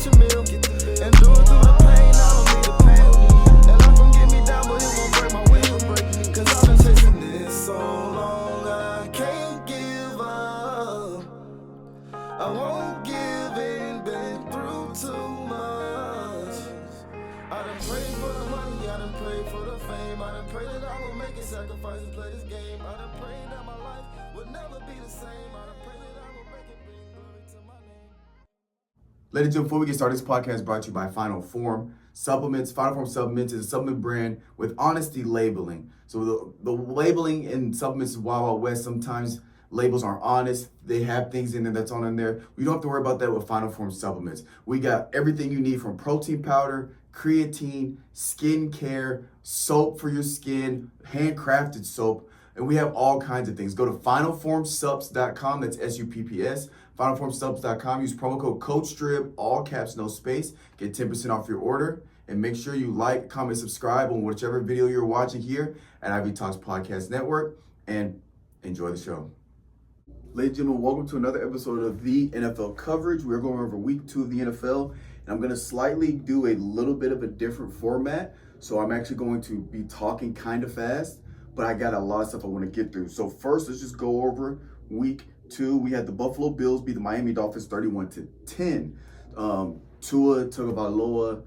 cash a meal. And do it through the pain, I don't need a pill. And life gon' get me down, but it won't break my will. Cause I've been chasing this so long, I can't give up. I won't give in, been through too much. I done prayed for the money, I done prayed for the fame. I done prayed that I will make a sacrifice and play this game. I done prayed that my life would never be the same. I done prayed that I will make it bring glory to my name. Ladies and gentlemen, before we get started, this podcast is brought to you by Final Form Supplements. Final Form Supplements is a supplement brand with honesty labeling. So the labeling in supplements is Wild Wild West. Sometimes labels aren't honest. They have things in there that's on in there. We don't have to worry about that with Final Form Supplements. We got everything you need from protein powder, creatine, skin care, soap for your skin, handcrafted soap, and we have all kinds of things. Go to finalformsubs.com, that's S-U-P-P-S, finalformsubs.com, use promo code COACHSTRIB, all caps, no space, get 10% off your order, and make sure you like, comment, subscribe on whichever video you're watching here at Ivy Talks Podcast Network, and enjoy the show. Ladies and gentlemen, welcome to another episode of the NFL coverage. We're going over week 2 of the NFL, and I'm going to slightly do a little bit of a different format. So I'm actually going to be talking kind of fast, but I got a lot of stuff I want to get through. So first, let's just go over week 2. We had the Buffalo Bills beat the Miami Dolphins 31-10. Tua Tagovailoa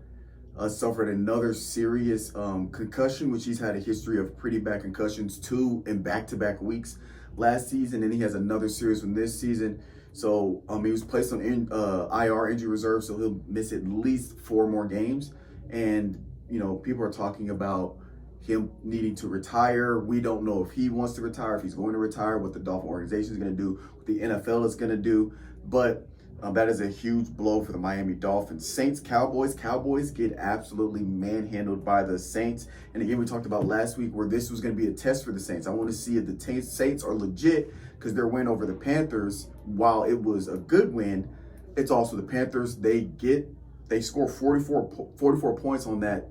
suffered another serious concussion, which he's had a history of pretty bad concussions, 2 in back-to-back weeks last season, and he has another serious one this season. So he was placed on IR, injury reserve, so he'll miss at least 4 more games. And you know, people are talking about him needing to retire. We don't know if he wants to retire, if he's going to retire, what the Dolphin organization is going to do, what the NFL is going to do. But that is a huge blow for the Miami Dolphins. Saints, Cowboys. Cowboys get absolutely manhandled by the Saints. And again, we talked about last week where this was going to be a test for the Saints. I want to see if the Saints are legit, because their win over the Panthers, while it was a good win, it's also the Panthers. They score 44 points on that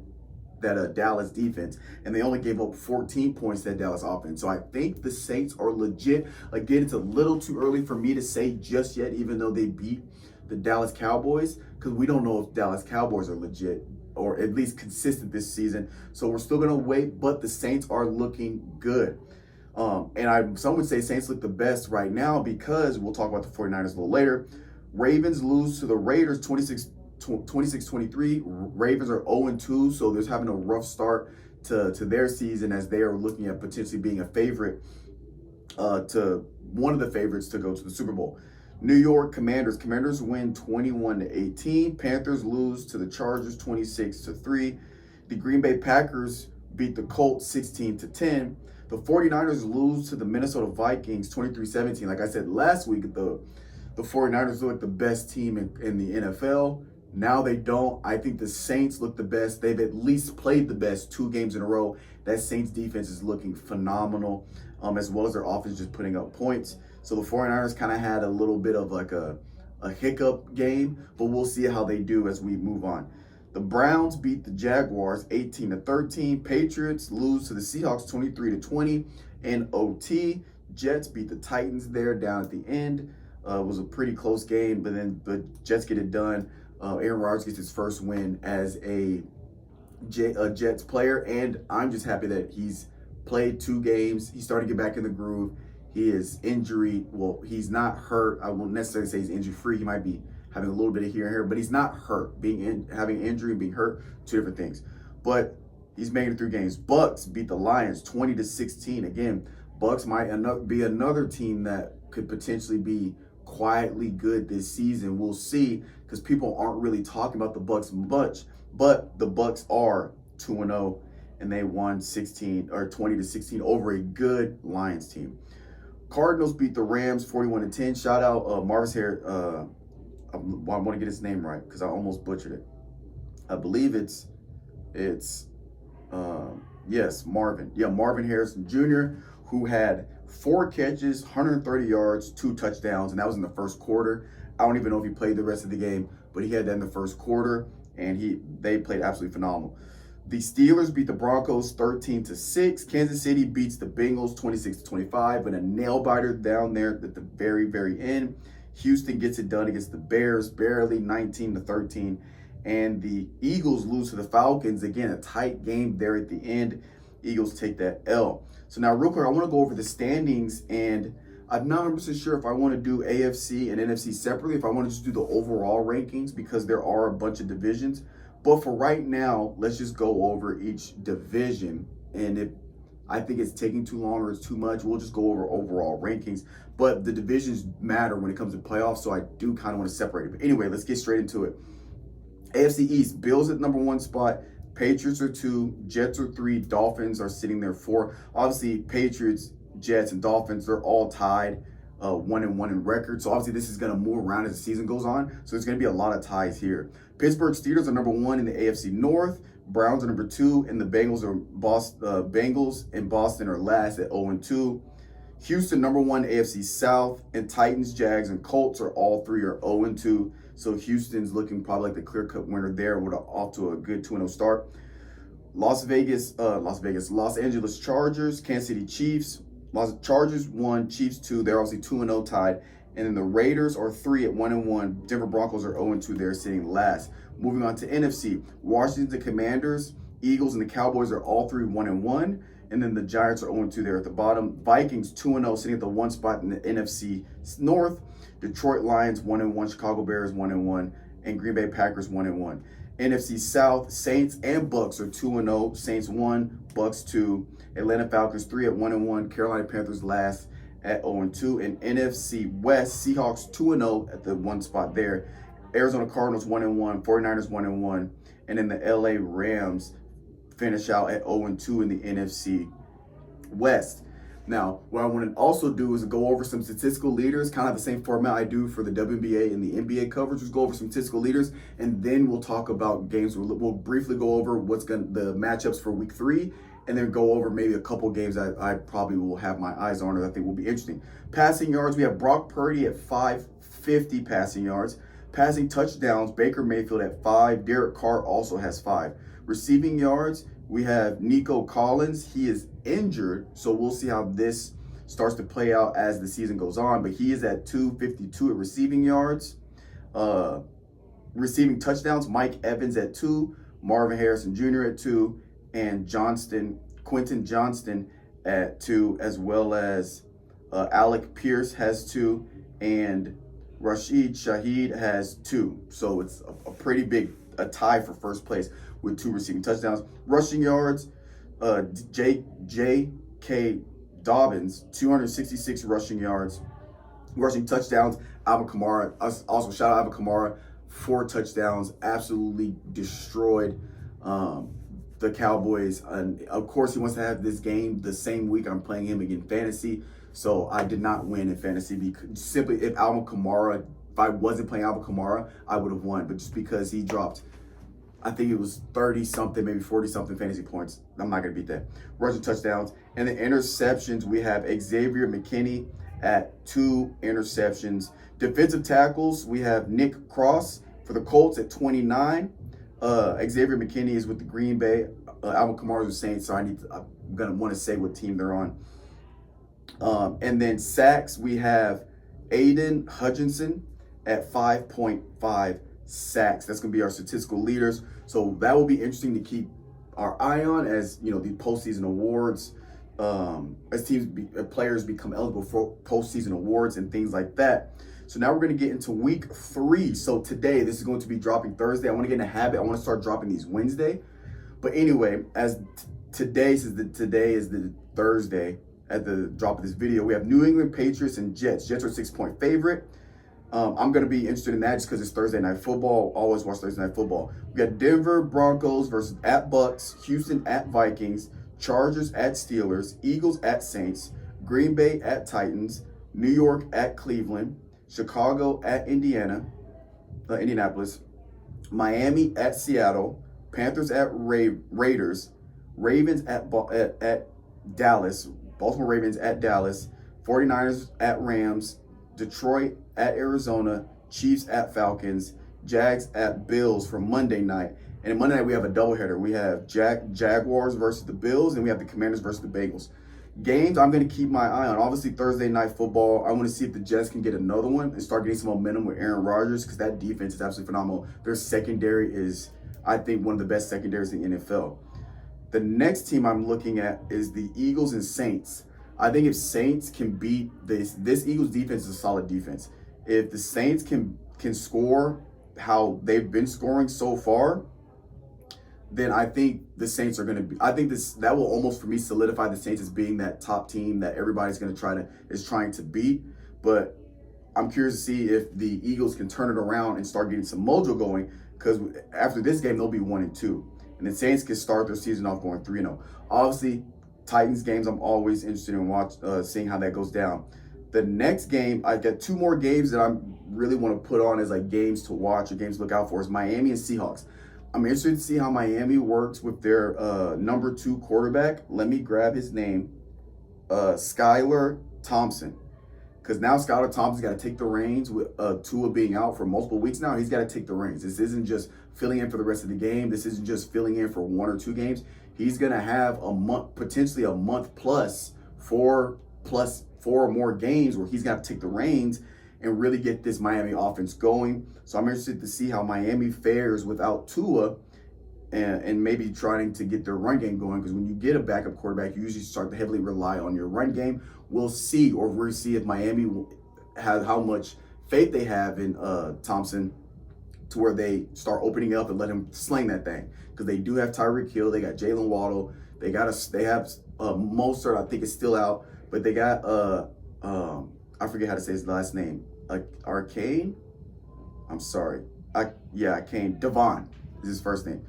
Dallas defense, and they only gave up 14 points to that Dallas offense. So I think the Saints are legit. Again, it's a little too early for me to say just yet, even though they beat the Dallas Cowboys, because we don't know if Dallas Cowboys are legit or at least consistent this season. So we're still going to wait, but the Saints are looking good. Some would say Saints look the best right now, because we'll talk about the 49ers a little later. Ravens lose to the Raiders 26-23. Ravens are 0-2, so they're having a rough start to their season, as they are looking at potentially being a favorite, to one of the favorites to go to the Super Bowl. New York Commanders win 21-18. Panthers lose to the Chargers 26-3. The Green Bay Packers beat the Colts 16-10. The 49ers lose to the Minnesota Vikings 23-17. Like I said last week, the 49ers look like the best team in the NFL. Now they don't. I think the Saints look the best. They've at least played the best 2 games in a row. That Saints defense is looking phenomenal, as well as their offense just putting up points. So the 49ers kind of had a little bit of like a hiccup game, but we'll see how they do as we move on. The Browns beat the Jaguars 18-13. Patriots lose to the Seahawks 23-20 in OT. Jets beat the Titans there down at the end. It was a pretty close game, but then the Jets get it done. Aaron Rodgers gets his first win as a Jets player, and I'm just happy that he's played 2 games. He's starting to get back in the groove. He is he's not hurt. I won't necessarily say he's injury-free. He might be having a little bit of here and here, but he's not hurt. Having an injury and being hurt, 2 different things. But he's making it through games. Bucks beat the Lions 20-16. Again, Bucks might be another team that could potentially be quietly good this season. We'll see, because people aren't really talking about the Bucks much, but the Bucks are 2-0, and they won 20-16 over a good Lions team. Cardinals beat the Rams 41-10. Shout out Marvis Harris. I want to get his name right because I almost butchered it. I believe it's Marvin. Yeah, Marvin Harrison Jr., who had 4 catches, 130 yards, 2 touchdowns, and that was in the first quarter. I don't even know if he played the rest of the game, but he had that in the first quarter, and they played absolutely phenomenal. The Steelers beat the Broncos 13-6. Kansas City beats the Bengals 26-25, but a nail biter down there at the very, very end. Houston gets it done against the Bears, barely 19-13. And the Eagles lose to the Falcons. Again, a tight game there at the end. Eagles take that L. So now real quick, I want to go over the standings, and I'm not 100% sure if I want to do AFC and NFC separately, if I want to just do the overall rankings, because there are a bunch of divisions. But for right now, let's just go over each division. And if I think it's taking too long or it's too much, we'll just go over overall rankings. But the divisions matter when it comes to playoffs, so I do kind of want to separate it. But anyway, let's get straight into it. AFC East, Bills at number 1 spot, Patriots are 2, Jets are 3, Dolphins are sitting there 4. Obviously, Patriots, Jets, and Dolphins, they're all tied 1-1 in record. So obviously this is going to move around as the season goes on. So there's going to be a lot of ties here. Pittsburgh Steelers are number 1 in the AFC North. Browns are number 2, and the Bengals and Boston are last at 0-2. Houston number 1 AFC South, and Titans, Jags, and Colts are all 3 are 0-2. So Houston's looking probably like the clear-cut winner there, with off to a good 2-0 start. Los Angeles Chargers, Kansas City Chiefs. Chargers 1, Chiefs 2. They're obviously 2-0 tied. And then the Raiders are 3 at 1-1. Denver Broncos are 0-2. They're sitting last. Moving on to NFC, Washington Commanders, Eagles, and the Cowboys are all 3 1-1. And then the Giants are 0-2 there at the bottom. Vikings 2-0, sitting at the 1 spot in the NFC North. Detroit Lions 1-1. Chicago Bears 1-1. And Green Bay Packers 1-1. NFC South, Saints and Bucks are 2-0. Saints 1, Bucks 2. Atlanta Falcons 3 at 1-1. Carolina Panthers last at 0-2. And NFC West, Seahawks 2-0 at the 1 spot there. Arizona Cardinals 1-1. 49ers 1-1. And then the LA Rams finish out at 0-2 in the NFC West. Now, what I want to also do is go over some statistical leaders, kind of the same format I do for the WNBA and the NBA coverage. Just go over some statistical leaders, and then we'll talk about games. We'll briefly go over the matchups for week 3, and then go over maybe a couple games that I probably will have my eyes on, or I think will be interesting. Passing yards, we have Brock Purdy at 550 passing yards. Passing touchdowns, Baker Mayfield at 5. Derek Carr also has 5. Receiving yards, we have Nico Collins. He is injured, so we'll see how this starts to play out as the season goes on. But he is at 252 at receiving yards. Receiving touchdowns, Mike Evans at 2. Marvin Harrison Jr. at 2. And Quentin Johnston at 2, as well as Alec Pierce has 2. And Rashid Shaheed has 2. So it's a pretty big tie for first place with 2 receiving touchdowns. Rushing yards, J.K. Dobbins, 266 rushing yards. Rushing touchdowns, Alvin Kamara. Also, shout out Alvin Kamara, 4 touchdowns. Absolutely destroyed the Cowboys. And of course, he wants to have this game the same week I'm playing him again fantasy. So I did not win in fantasy because simply if I wasn't playing Alvin Kamara, I would have won. But just because he dropped, I think it was 30-something, maybe 40-something fantasy points, I'm not going to beat that. Rushing touchdowns. And the interceptions, we have Xavier McKinney at 2 interceptions. Defensive tackles, we have Nick Cross for the Colts at 29. Xavier McKinney is with the Green Bay. Alvin Kamara is the Saints, so I'm going to want to say what team they're on. And then sacks, we have Aiden Hutchinson at 5.5 sacks. That's going to be our statistical leaders. So that will be interesting to keep our eye on as, the postseason awards, as players become eligible for postseason awards and things like that. So now we're going to get into week 3. So today, this is going to be dropping Thursday. I want to get in a habit. I want to start dropping these Wednesday. But anyway, as today is the Thursday at the drop of this video, we have New England Patriots and Jets. Jets are 6-point favorite. I'm going to be interested in that just because it's Thursday night football. Always watch Thursday night football. We got Denver Broncos versus at Bucks, Houston at Vikings, Chargers at Steelers, Eagles at Saints, Green Bay at Titans, New York at Cleveland, Chicago at Indianapolis, Miami at Seattle, Panthers at Raiders, Ravens at Dallas, Baltimore Ravens at Dallas, 49ers at Rams, Detroit at Arizona, Chiefs at Falcons, Jags at Bills for Monday night. And on Monday night, we have a doubleheader. We have Jaguars versus the Bills, and we have the Commanders versus the Bengals. Games I'm going to keep my eye on. Obviously, Thursday night football. I want to see if the Jets can get another one and start getting some momentum with Aaron Rodgers, because that defense is absolutely phenomenal. Their secondary is, I think, one of the best secondaries in the NFL. The next team I'm looking at is the Eagles and Saints. I think if Saints can beat this Eagles defense is a solid defense. If the Saints can score how they've been scoring so far, then I think the Saints are going to be, I think that will almost, for me, solidify the Saints as being that top team that everybody's going to trying to beat. But I'm curious to see if the Eagles can turn it around and start getting some mojo going, because after this game, they'll be 1-2. And the Saints can start their season off going 3-0. Obviously, Titans games, I'm always interested in seeing how that goes down. The next game, I got two more games that I really want to put on as like games to watch or games to look out for, is Miami and Seahawks. I'm interested to see how Miami works with their number 2 quarterback. Let me grab his name, Skylar Thompson. Because now Skylar Thompson's got to take the reins with Tua being out for multiple weeks now. He's got to take the reins. This isn't just filling in for the rest of the game. This isn't just filling in for 1 or 2 games. He's going to have a month, potentially a month plus 4 or more games where he's got to take the reins and really get this Miami offense going. So I'm interested to see how Miami fares without Tua and maybe trying to get their run game going, because when you get a backup quarterback, you usually start to heavily rely on your run game. We'll see if Miami has how much faith they have in Thompson to where they start opening up and let him sling that thing, because they do have Tyreek Hill, they got Jalen Waddle, they have Mostert, I think is still out, but they got I forget how to say his last name. Arcane? I'm sorry. Arcane. Devon is his first name.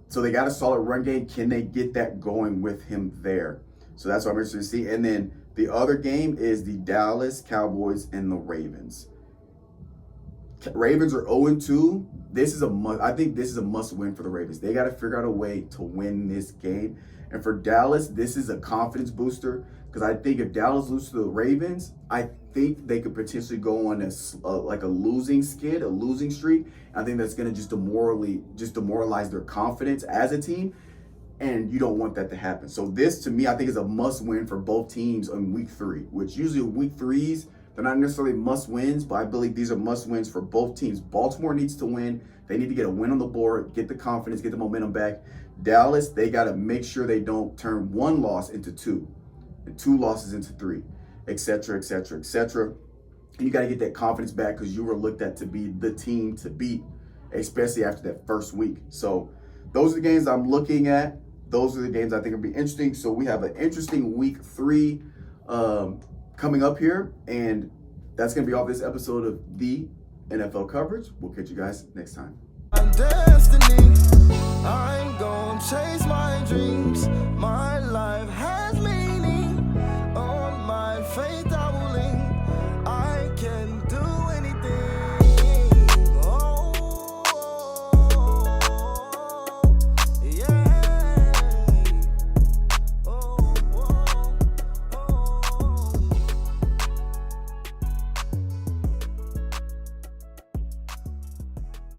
So they got a solid run game. Can they get that going with him there? So that's what I'm interested to see. And then the other game is the Dallas Cowboys and the Ravens. Ravens are 0-2. I think this is a must win for the Ravens. They got to figure out a way to win this game. And for Dallas, this is a confidence booster, because I think if Dallas loses to the Ravens, I think they could potentially go on a losing streak. I think that's going to just demoralize their confidence as a team, and you don't want that to happen. So this, to me, I think is a must-win for both teams in Week 3, which usually Week 3s, they're not necessarily must-wins, but I believe these are must-wins for both teams. Baltimore needs to win. They need to get a win on the board, get the confidence, get the momentum back. Dallas, they got to make sure they don't turn 1 loss into 2, and 2 losses into 3, etc., etc., etc. And you got to get that confidence back, because you were looked at to be the team to beat, especially after that first week. So those are the games I'm looking at. Those are the games I think will be interesting. So we have an interesting Week 3 coming up here, and that's going to be all this episode of the NFL coverage. We'll catch you guys next time.